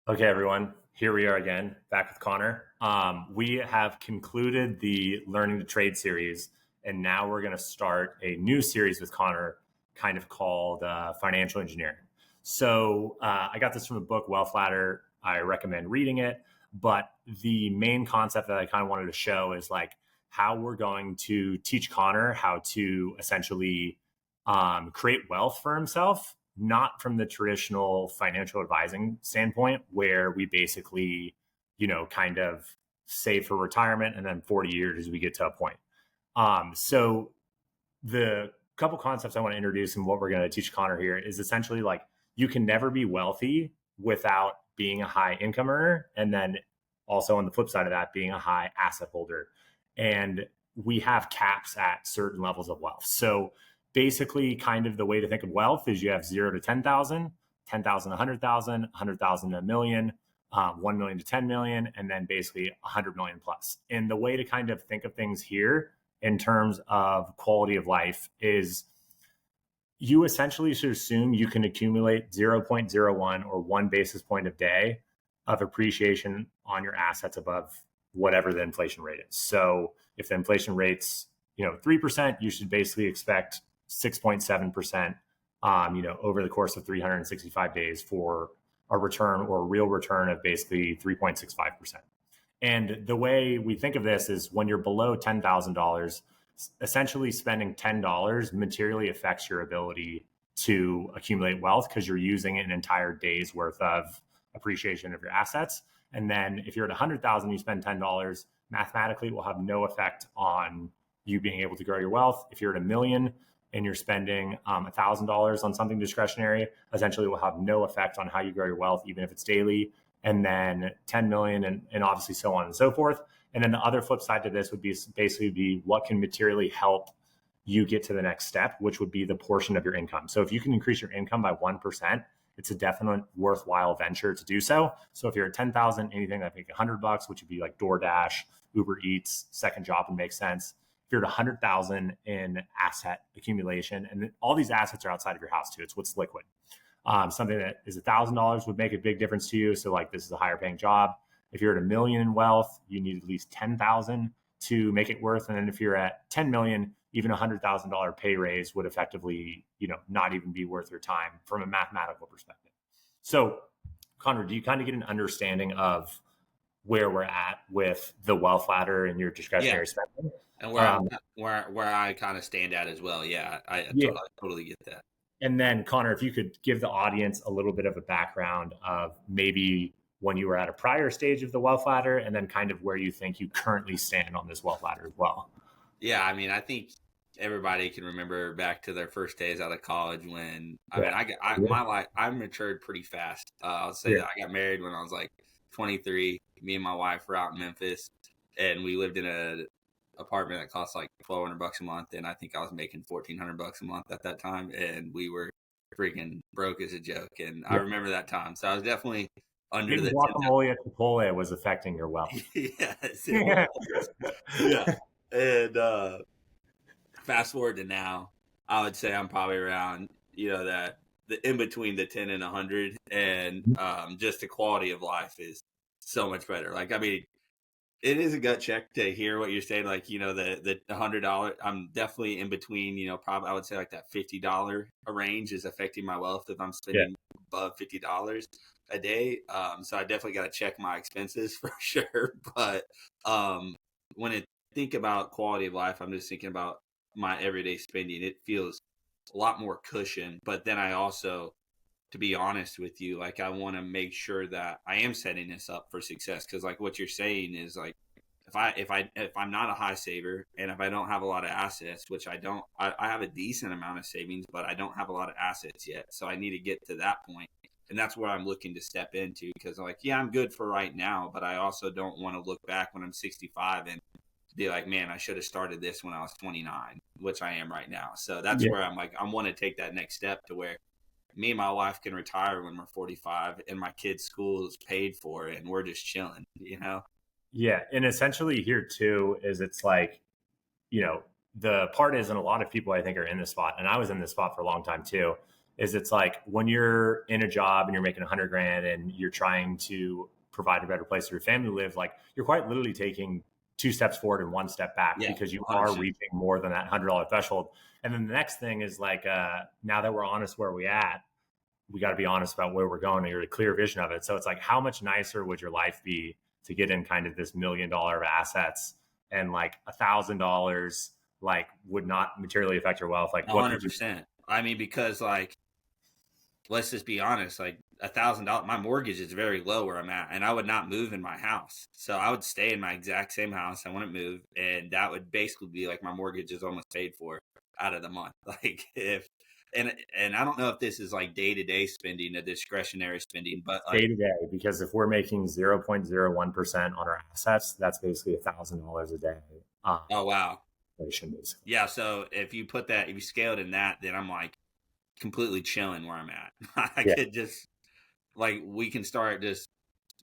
Okay, everyone, here we are again, back with Connor. We have concluded the Learning to Trade series, and now we're going to start a new series with Connor, kind of called Financial Engineering. So I got this from a book, Wealth Ladder. I recommend reading it. But the main concept that I kind of wanted to show is like how we're going to teach Connor how to essentially create wealth for himself, not from the traditional financial advising standpoint, where we basically, kind of save for retirement and then 40 years as we get to a point. So the couple concepts I want to introduce and what we're going to teach Connor here is essentially like you can never be wealthy without being a high income earner. And then also on the flip side of that, being a high asset holder. And we have caps at certain levels of wealth. So basically, kind of the way to think of wealth is you have 0 to 10,000, 10,000 to 100,000, 100,000 to a million, 1 million to 10 million, and then basically 100 million plus. And the way to kind of think of things here in terms of quality of life is you essentially should assume you can accumulate 0.01 or 1 basis point a day of appreciation on your assets above whatever the inflation rate is. So if the inflation rate's 3%, you should basically expect 6.7%, over the course of 365 days for a return or a real return of basically 3.65%. And the way we think of this is when you're below $10,000, essentially spending $10 materially affects your ability to accumulate wealth because you're using an entire day's worth of appreciation of your assets. And then if you're at 100,000, you spend $10, mathematically it will have no effect on you being able to grow your wealth. If you're at a million and you're spending $1,000 on something discretionary, essentially it will have no effect on how you grow your wealth, even if it's daily. And then 10 million and obviously so on and so forth. And then the other flip side to this would be basically what can materially help you get to the next step, which would be the portion of your income. So if you can increase your income by 1%, it's a definite worthwhile venture to do so. So if you're at 10,000, anything that make $100, which would be like DoorDash, Uber Eats, second job would make sense. If you're at 100,000 in asset accumulation, and all these assets are outside of your house too, it's what's liquid. Something that is $1,000 would make a big difference to you. So like this is a higher paying job. If you're at a million in wealth, you need at least 10,000 to make it worth. And then if you're at 10 million, even $100,000 pay raise would effectively, not even be worth your time from a mathematical perspective. So Connor, do you kind of get an understanding of where we're at with the wealth ladder and your discretionary spending? And where I kind of stand at as well. Yeah, I totally get that. And then Connor, if you could give the audience a little bit of a background of maybe when you were at a prior stage of the wealth ladder and then kind of where you think you currently stand on this wealth ladder as well. Yeah, I mean, I think everybody can remember back to their first days out of college when I matured pretty fast. I'll say that I got married when I was like 23. Me and my wife were out in Memphis, and we lived in a apartment that cost like $1,200 a month, and I think I was making $1,400 a month at that time, and we were freaking broke as a joke. And I remember that time, so I was definitely under the guacamole at Chipotle was affecting your wealth. Yes, yeah. And fast forward to now, I would say I'm probably around that the in between the 10 and 100, and just the quality of life is so much better. Like, I mean, it is a gut check to hear what you're saying. Like, the $100, I'm definitely in between, probably I would say like that $50 range is affecting my wealth if I'm spending above $50 a day. So I definitely got to check my expenses for sure. But when I think about quality of life, I'm just thinking about my everyday spending. It feels a lot more cushion. But then I also, to be honest with you, like I want to make sure that I am setting this up for success. Cause like what you're saying is like, if I'm not a high saver and if I don't have a lot of assets, which I don't, I have a decent amount of savings, but I don't have a lot of assets yet. So I need to get to that point. And that's where I'm looking to step into, because like, yeah, I'm good for right now, but I also don't want to look back when I'm 65 and be like, man, I should have started this when I was 29, which I am right now. So that's where I'm like, I want to take that next step to where me and my wife can retire when we're 45 and my kids' school is paid for and we're just chilling, Yeah. And essentially here too, is it's like, the part is, and a lot of people I think are in this spot, and I was in this spot for a long time too, is it's like when you're in a job and you're making 100 grand and you're trying to provide a better place for your family to live, like you're quite literally taking 2 steps forward and 1 step back because you 100%. are reaching more than that $100 threshold. And then the next thing is like, now that we're honest where we at, we got to be honest about where we're going and you're a clear vision of it. So it's like, how much nicer would your life be to get in kind of this $1 million of assets, and like $1,000 like would not materially affect your wealth? Like 100%. I mean, because like, let's just be honest, like $1,000, my mortgage is very low where I'm at, and I would not move in my house. So I would stay in my exact same house. I wouldn't move. And that would basically be like my mortgage is almost paid for out of the month. Like if, and I don't know if this is like day-to-day spending, a discretionary spending, but like day to day, because if we're making 0.01% on our assets, that's basically $1,000 a day. Oh, wow. Basically. Yeah. So if you put that, if you scale it in that, then I'm like completely chilling where I'm at. I could just like, we can start just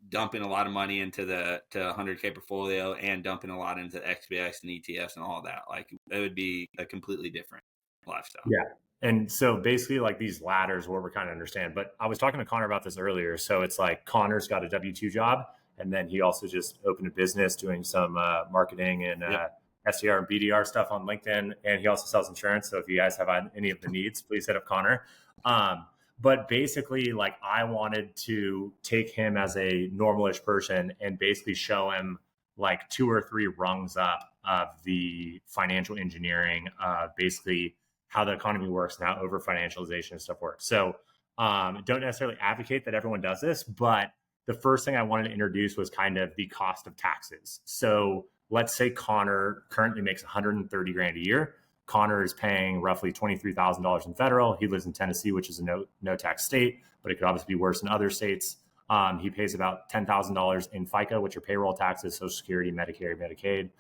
dumping a lot of money into the 100K portfolio and dumping a lot into XBX and ETFs and all that. Like it would be a completely different lifestyle. Yeah. And so basically like these ladders, what we're kind of understand, but I was talking to Connor about this earlier. So it's like Connor's got a W-2 job, and then he also just opened a business doing some marketing and SDR and BDR stuff on LinkedIn. And he also sells insurance. So if you guys have any of the needs, please hit up Connor. But basically, like I wanted to take him as a normalish person and basically show him like 2 or 3 rungs up of the financial engineering, basically how the economy works and how over financialization and stuff works. So don't necessarily advocate that everyone does this, but the first thing I wanted to introduce was kind of the cost of taxes. So let's say Connor currently makes 130 grand a year. Connor is paying roughly $23,000 in federal. He lives in Tennessee, which is a no tax state, but it could obviously be worse in other states. He pays about $10,000 in FICA, which are payroll taxes, Social Security, Medicare, Medicaid.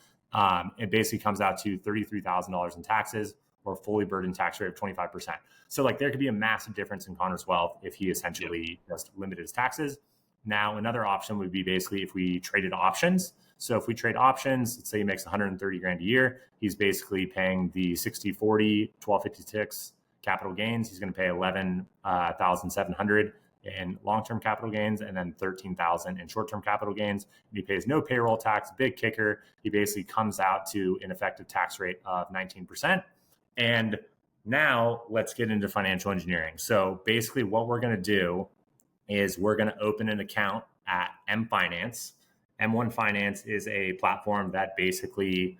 It basically comes out to $33,000 in taxes, or fully burdened tax rate of 25%. So like there could be a massive difference in Connor's wealth if he essentially just limited his taxes. Now, another option would be basically if we traded options. So if we trade options, let's say he makes 130 grand a year, he's basically paying the 60-40, 1256 capital gains. He's going to pay 11,700 in long-term capital gains, and then 13,000 in short-term capital gains. And he pays no payroll tax. Big kicker. He basically comes out to an effective tax rate of 19%. And now let's get into financial engineering. So basically what we're going to do is we're going to open an account at M Finance. M1 Finance is a platform that basically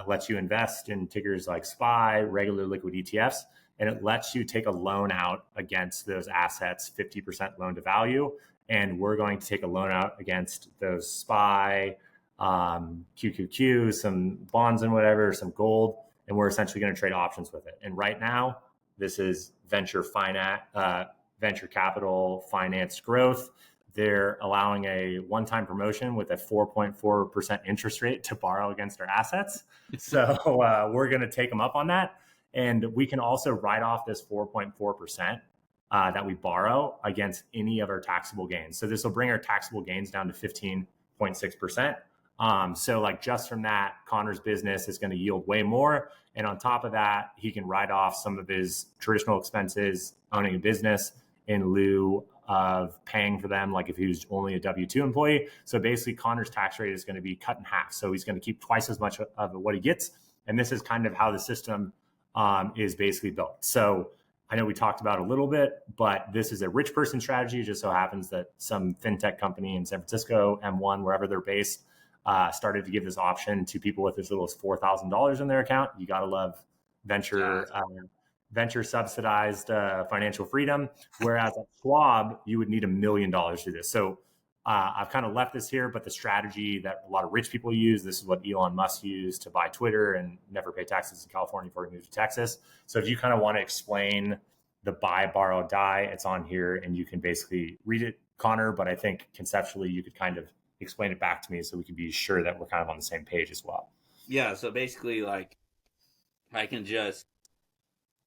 lets you invest in tickers like SPY, regular liquid ETFs, and it lets you take a loan out against those assets, 50% loan to value. And we're going to take a loan out against those SPY, QQQ, some bonds and whatever, some gold, and we're essentially going to trade options with it. And right now, this is venture capital finance growth. They're allowing a one-time promotion with a 4.4% interest rate to borrow against our assets. So we're going to take them up on that. And we can also write off this 4.4% that we borrow against any of our taxable gains. So this will bring our taxable gains down to 15.6%. So like just from that, Connor's business is going to yield way more. And on top of that, he can write off some of his traditional expenses owning a business in lieu of paying for them, like if he was only a W-2 employee. So basically Connor's tax rate is going to be cut in half. So he's going to keep twice as much of what he gets. And this is kind of how the system is basically built. So I know we talked about it a little bit, but this is a rich person strategy. It just so happens that some fintech company in San Francisco, M1, wherever they're based, started to give this option to people with as little as $4,000 in their account. You got to love venture subsidized financial freedom. Whereas at Schwab, you would need $1 million to do this. So I've kind of left this here, but the strategy that a lot of rich people use, this is what Elon Musk used to buy Twitter and never pay taxes in California before he moved to Texas. So if you kind of want to explain the buy, borrow, die, it's on here and you can basically read it, Connor. But I think conceptually you could kind of explain it back to me so we can be sure that we're kind of on the same page as well. Yeah. So basically, like, I can just,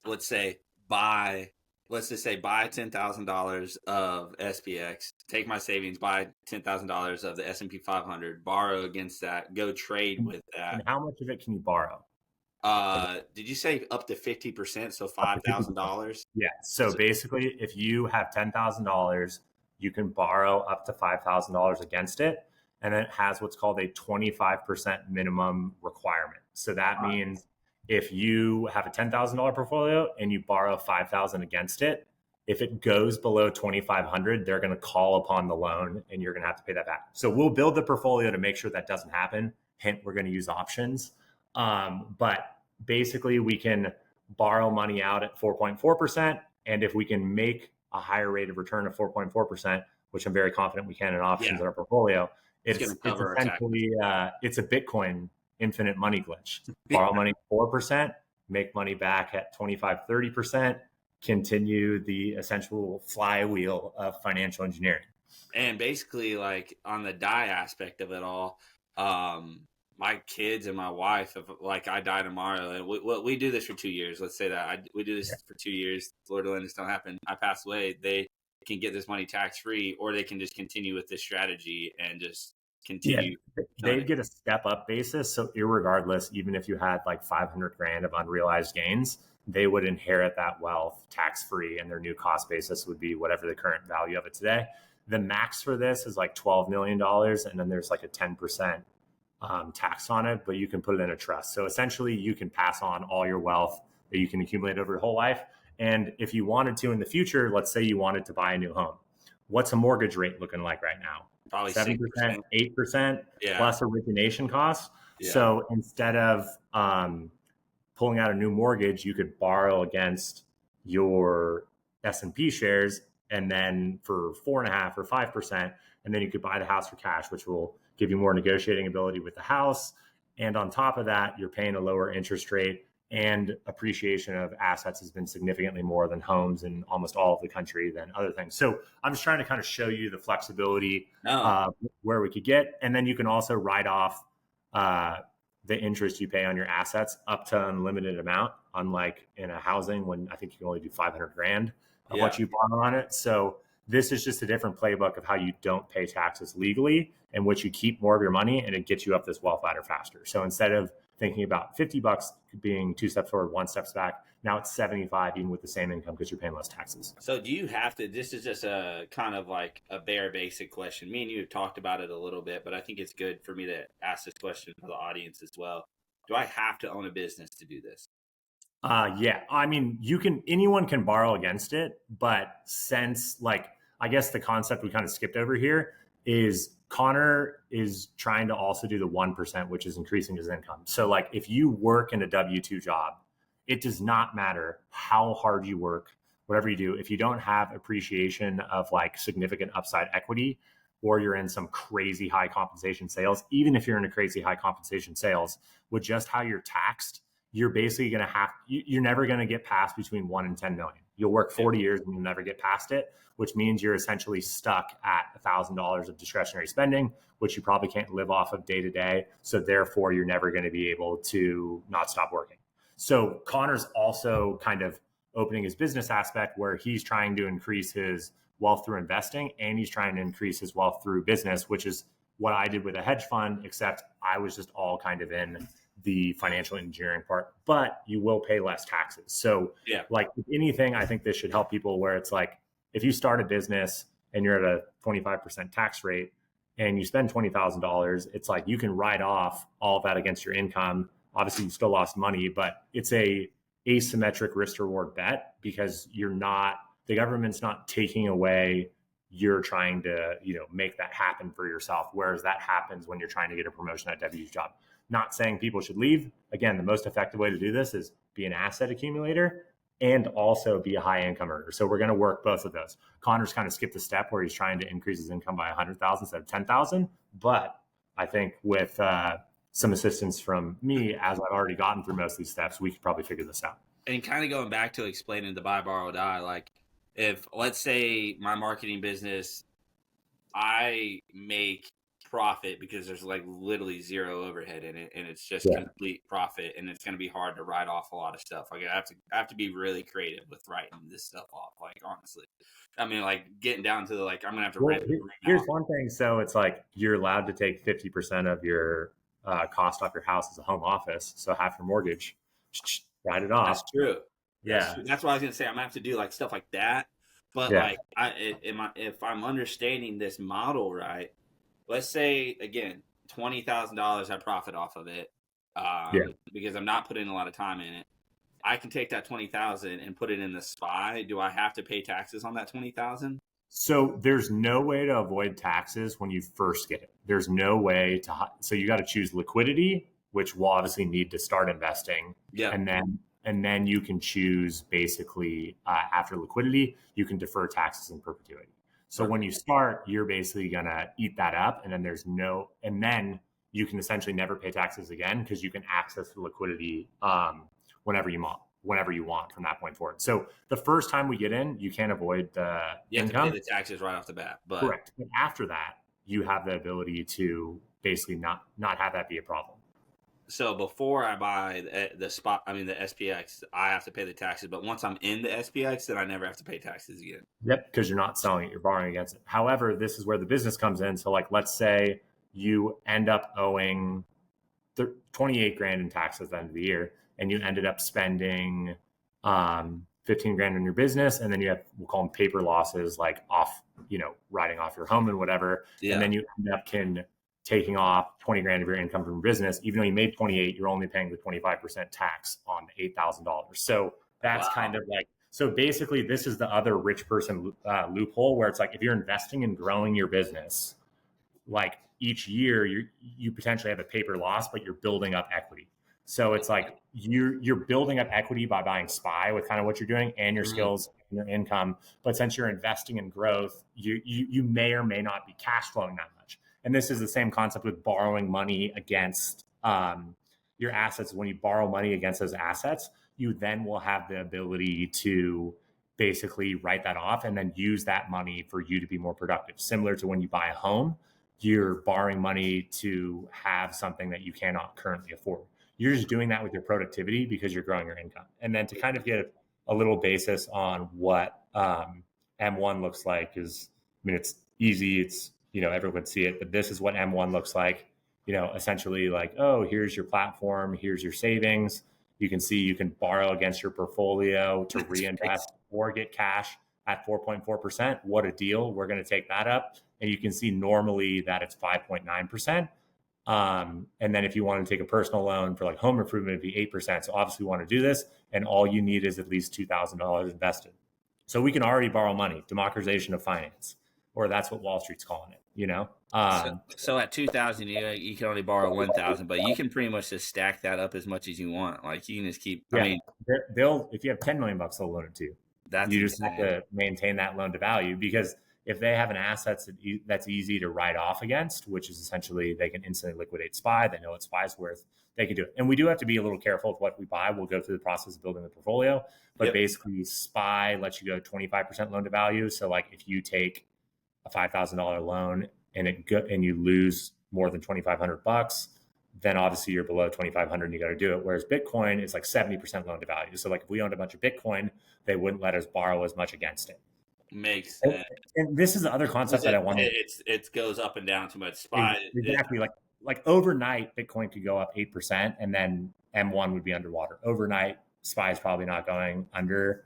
let's just say buy $10,000 of SPX, take my savings, buy $10,000 of the S&P 500, borrow against that, go trade with that. And how much of it can you borrow? Did you say up to 50%? So Up to 50%. $5,000? Yeah. So basically, if you have $10,000, you can borrow up to $5,000 against it. And then it has what's called a 25% minimum requirement. So that means if you have a $10,000 portfolio and you borrow 5,000 against it, if it goes below 2,500, they're going to call upon the loan and you're going to have to pay that back. So we'll build the portfolio to make sure that doesn't happen. Hint, we're going to use options. But basically, we can borrow money out at 4.4%. And if we can make a higher rate of return of 4.4%, which I'm very confident we can in options in our portfolio, it's essentially it's a Bitcoin infinite money glitch. Borrow money 4%, make money back at 25, 30%, continue the essential flywheel of financial engineering. And basically, like on the die aspect of it all, my kids and my wife, if like I die tomorrow, and we do this for 2 years. Let's say that we do this for 2 years. Lord willing, this don't happen. I pass away. They can get this money tax free, or they can just continue with this strategy and just continue. Yeah, they get a step up basis. So irregardless, even if you had like 500 grand of unrealized gains, they would inherit that wealth tax free, and their new cost basis would be whatever the current value of it today. The max for this is like $12 million. And then there's like a 10% tax on it, but you can put it in a trust. So essentially you can pass on all your wealth that you can accumulate over your whole life. And if you wanted to in the future, let's say you wanted to buy a new home, what's a mortgage rate looking like right now? Probably 7%, 8% plus origination costs. Yeah. So instead of pulling out a new mortgage, you could borrow against your S&P shares, and then for 4.5% or 5%, and then you could buy the house for cash, which will give you more negotiating ability with the house. And on top of that, you're paying a lower interest rate, and appreciation of assets has been significantly more than homes in almost all of the country than other things. So I'm just trying to kind of show you the flexibility where we could get. And then you can also write off the interest you pay on your assets up to an unlimited amount, unlike in a housing when I think you can only do 500 grand of what you borrow on it. So this is just a different playbook of how you don't pay taxes legally, in which you keep more of your money, and it gets you up this wealth ladder faster. So instead of thinking about $50 being 2 steps forward, 1 step back, now it's 75 even with the same income because you're paying less taxes. So do you have to, this is just a kind of like a bare basic question. Me and you have talked about it a little bit, but I think it's good for me to ask this question for the audience as well. Do I have to own a business to do this? Yeah, I mean, anyone can borrow against it, but since I guess the concept we kind of skipped over here is Connor is trying to also do the 1%, which is increasing his income. So like if you work in a W-2 job, it does not matter how hard you work, whatever you do, if you don't have appreciation of like significant upside equity, or you're in some crazy high compensation sales, even if you're in a crazy high compensation sales, with just how you're taxed, you're basically going to you're never going to get past between 1 and 10 million. You'll work 40 years and you'll never get past it, which means you're essentially stuck at $1,000 of discretionary spending, which you probably can't live off of day to day. So therefore, you're never going to be able to not stop working. So Connor's also kind of opening his business aspect where he's trying to increase his wealth through investing, and he's trying to increase his wealth through business, which is what I did with a hedge fund, except I was just all kind of in the financial engineering part, but you will pay less taxes. So like if anything, I think this should help people where it's like, if you start a business and you're at a 25% tax rate and you spend $20,000, it's like you can write off all of that against your income. Obviously you still lost money, but it's a asymmetric risk reward bet because the government's not taking away, you're trying to, make that happen for yourself. Whereas that happens when you're trying to get a promotion at W job. Not saying people should leave. Again, the most effective way to do this is be an asset accumulator and also be a high income earner. So we're going to work both of those. Connor's kind of skipped a step where he's trying to increase his income by 100,000 instead of 10,000. But I think with some assistance from me, as I've already gotten through most of these steps, we could probably figure this out. And kind of going back to explaining the buy, borrow, die, like if let's say my marketing business, I make profit because there's like literally zero overhead in it, and it's just complete profit, and it's going to be hard to write off a lot of stuff. Like I have to be really creative with writing this stuff off. Like honestly, I mean, like getting down to the I'm going to have to write. Here's one thing. So it's like you're allowed to take 50% of your cost off your house as a home office, so half your mortgage. write it off. That's true. That's Yeah. true. That's what I was gonna say. I'm gonna have to do like stuff like that. But Yeah. like, if I'm understanding this model right, let's say again, $20,000 I profit off of it, Yeah. because I'm not putting a lot of time in it. I can take that 20,000 and put it in the SPY. Do I have to pay taxes on that 20,000? So there's no way to avoid taxes when you first get it. There's no way to, so you got to choose liquidity, which will obviously need to start investing. Yeah. And then you can choose basically after liquidity, you can defer taxes in perpetuity. So when you start, you're basically going to eat that up. And then you can essentially never pay taxes again because you can access the liquidity whenever you want from that point forward. So the first time we get in, you can't avoid the You have income. to pay the taxes right off the bat. But Correct. But after that, you have the ability to basically not have that be a problem. so before I buy the SPX, I have to pay the taxes. But once I'm in the SPX, then I never have to pay taxes again. Yep, because you're not selling it, you're borrowing against it. However, this is where the business comes in. So like, let's say you end up owing 28 grand in taxes at the end of the year, and you ended up spending 15 grand on your business, and then you have, we'll call them paper losses, like off, writing off your home and whatever. Yeah. And then you end up taking off 20 grand of your income from business. Even though you made 28, you're only paying the 25% tax on $8,000. So that's kind of like, so basically this is the other rich person loophole, where it's like, if you're investing in growing your business, like each year you potentially have a paper loss, but you're building up equity. So it's like you're building up equity by buying SPY with kind of what you're doing and your skills and your income. But since you're investing in growth, you may or may not be cash flowing that much. And this is the same concept with borrowing money against your assets. When you borrow money against those assets, you then will have the ability to basically write that off and then use that money for you to be more productive. Similar to when you buy a home, you're borrowing money to have something that you cannot currently afford. You're just doing that with your productivity because you're growing your income. And then to kind of get a little basis on what M1 looks like is, it's easy. It's, everyone would see it, but this is what M1 looks like. Essentially like, oh, here's your platform, here's your savings. You can see you can borrow against your portfolio to reinvest or get cash at 4.4%. What a deal. We're going to take that up. And you can see normally that it's 5.9%. And then if you want to take a personal loan for like home improvement, it'd be 8%. So obviously we want to do this. And all you need is at least $2,000 invested. So we can already borrow money, democratization of finance, or that's what Wall Street's calling it, So at 2,000, you can only borrow 1,000, but you can pretty much just stack that up as much as you want. Like you can just keep, they'll, if you have 10 million bucks, they'll loan it to you. You just have to maintain that loan to value, because if they have an asset that's easy to write off against, which is essentially they can instantly liquidate SPY, they know what SPY's worth, they can do it. And we do have to be a little careful with what we buy. We'll go through the process of building the portfolio, but basically SPY lets you go 25% loan to value. So like if you take a $5,000 loan and you lose more than $2,500, then obviously you're below 2,500 and you got to do it. Whereas Bitcoin is like 70% loan to value. So like if we owned a bunch of Bitcoin, they wouldn't let us borrow as much against it. Makes sense. And this is the other concept that I want to. It goes up and down too much. SPY exactly. Like overnight, Bitcoin could go up 8%, and then M1 would be underwater. Overnight, SPY is probably not going under,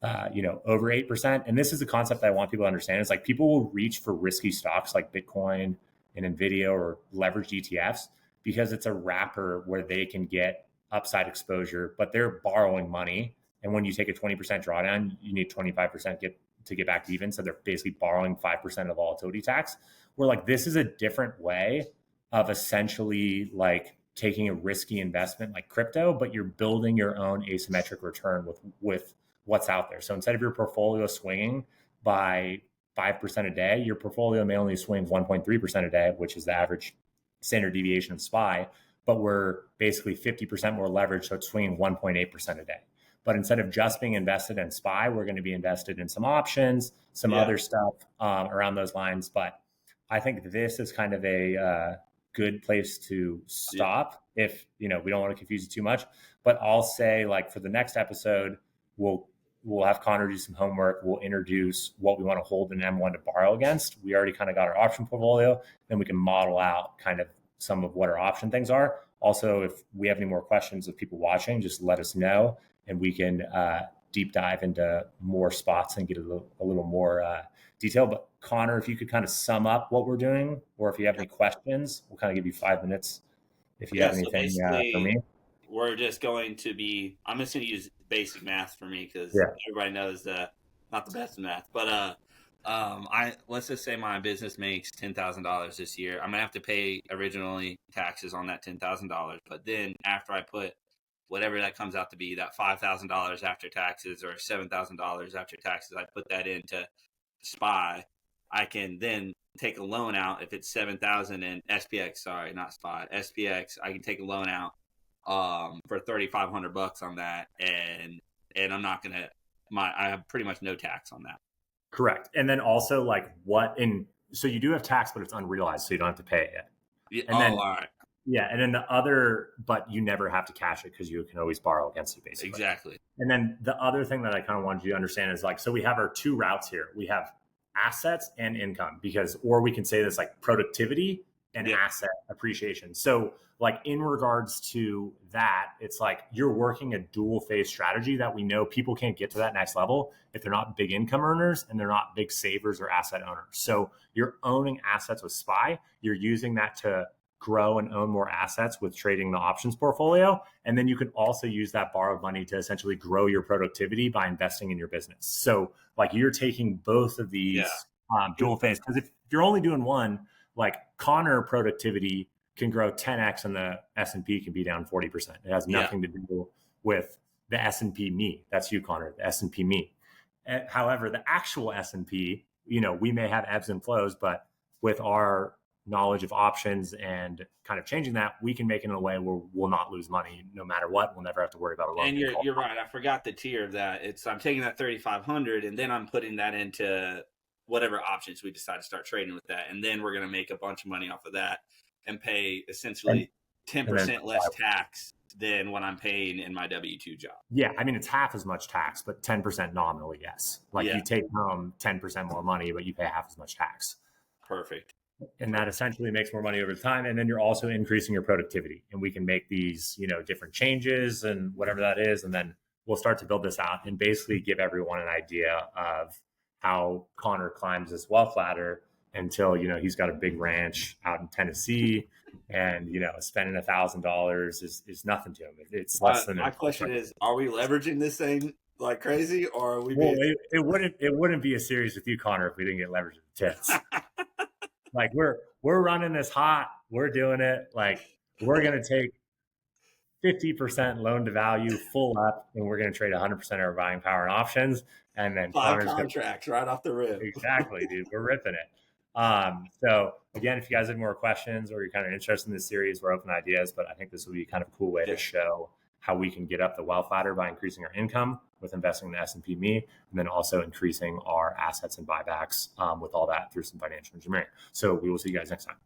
over 8%. And this is a concept that I want people to understand. It's like people will reach for risky stocks like Bitcoin and Nvidia or leveraged ETFs because it's a wrapper where they can get upside exposure, but they're borrowing money. And when you take a 20% drawdown, you need 25% to get back even. So they're basically borrowing 5% of volatility tax. We're like, this is a different way of essentially like taking a risky investment like crypto, but you're building your own asymmetric return with what's out there. So instead of your portfolio swinging by 5% a day, your portfolio may only swing 1.3% a day, which is the average standard deviation of SPY, but we're basically 50% more leveraged. So it's swinging 1.8% a day. But instead of just being invested in SPY, we're going to be invested in some options, some other stuff around those lines. But I think this is kind of a good place to stop if, we don't want to confuse it too much. But I'll say, like, for the next episode, we'll have Connor do some homework. We'll introduce what we want to hold in M1 to borrow against. We already kind of got our option portfolio. Then we can model out kind of some of what our option things are. Also, if we have any more questions of people watching, just let us know, and we can deep dive into more spots and get a little more detail. But Connor, if you could kind of sum up what we're doing, or if you have any questions, we'll kind of give you 5 minutes if you have So anything for basically, me. we're just going to be. I'm just going to use basic math for me because Yeah. everybody knows not the best in math. But I let's just say my business makes $10,000 this year. I'm gonna have to pay originally taxes on that $10,000, but then after I put whatever that comes out to be, that $5,000 after taxes or $7,000 after taxes, I put that into SPY. I can then take a loan out if it's 7,000 in SPX. Sorry, not SPY. SPX. I can take a loan out for $3,500 on that, and I'm not gonna. I have pretty much no tax on that. Correct. And then also so you do have tax, but it's unrealized, so you don't have to pay it yet. Yeah, And then, all right. yeah. And then but you never have to cash it because you can always borrow against it, basically. Exactly. And then the other thing that I kind of wanted you to understand is so we have our two routes here. We have assets and income or we can say this like productivity and asset appreciation. So in regards to that, it's like you're working a dual phase strategy that we know people can't get to that next level if they're not big income earners and they're not big savers or asset owners. So you're owning assets with SPY. You're using that to grow and own more assets with trading the options portfolio. And then you can also use that borrowed money to essentially grow your productivity by investing in your business. So you're taking both of these dual phase, because if you're only doing one, Connor productivity can grow 10x and the S&P can be down 40%. It has nothing to do with the S&P me. That's you, Connor, the S&P me. However, the actual S&P, we may have ebbs and flows, but with our knowledge of options and kind of changing that, we can make it in a way where we'll not lose money no matter what. We'll never have to worry about a loan. And you're right. I forgot the tier of that. I'm taking that 3,500 and then I'm putting that into whatever options we decide to start trading with that. And then we're going to make a bunch of money off of that and pay essentially 10% less tax than what I'm paying in my W-2 job. Yeah. I mean, it's half as much tax, but 10% nominally, yes. You take home 10% more money, but you pay half as much tax. Perfect. And that essentially makes more money over time. And then you're also increasing your productivity. And we can make these, different changes and whatever that is. And then we'll start to build this out and basically give everyone an idea of how Connor climbs this wealth ladder until, he's got a big ranch out in Tennessee and, spending $1,000 is nothing to him. It's less than my question is, are we leveraging this thing like crazy, or are we it wouldn't be a series with you, Connor, if we didn't get leverage with the tits. We're running this hot. We're doing it. We're going to take 50% loan to value full up, and we're going to trade 100% of our buying power and options. And then 5 contracts right off the rip. Exactly, dude. We're ripping it. So again, if you guys have more questions or you're kind of interested in this series, we're open to ideas, but I think this will be kind of a cool way to show how we can get up the wealth ladder by increasing our income with investing in the S&P me, and then also increasing our assets and buybacks with all that through some financial engineering. So we will see you guys next time.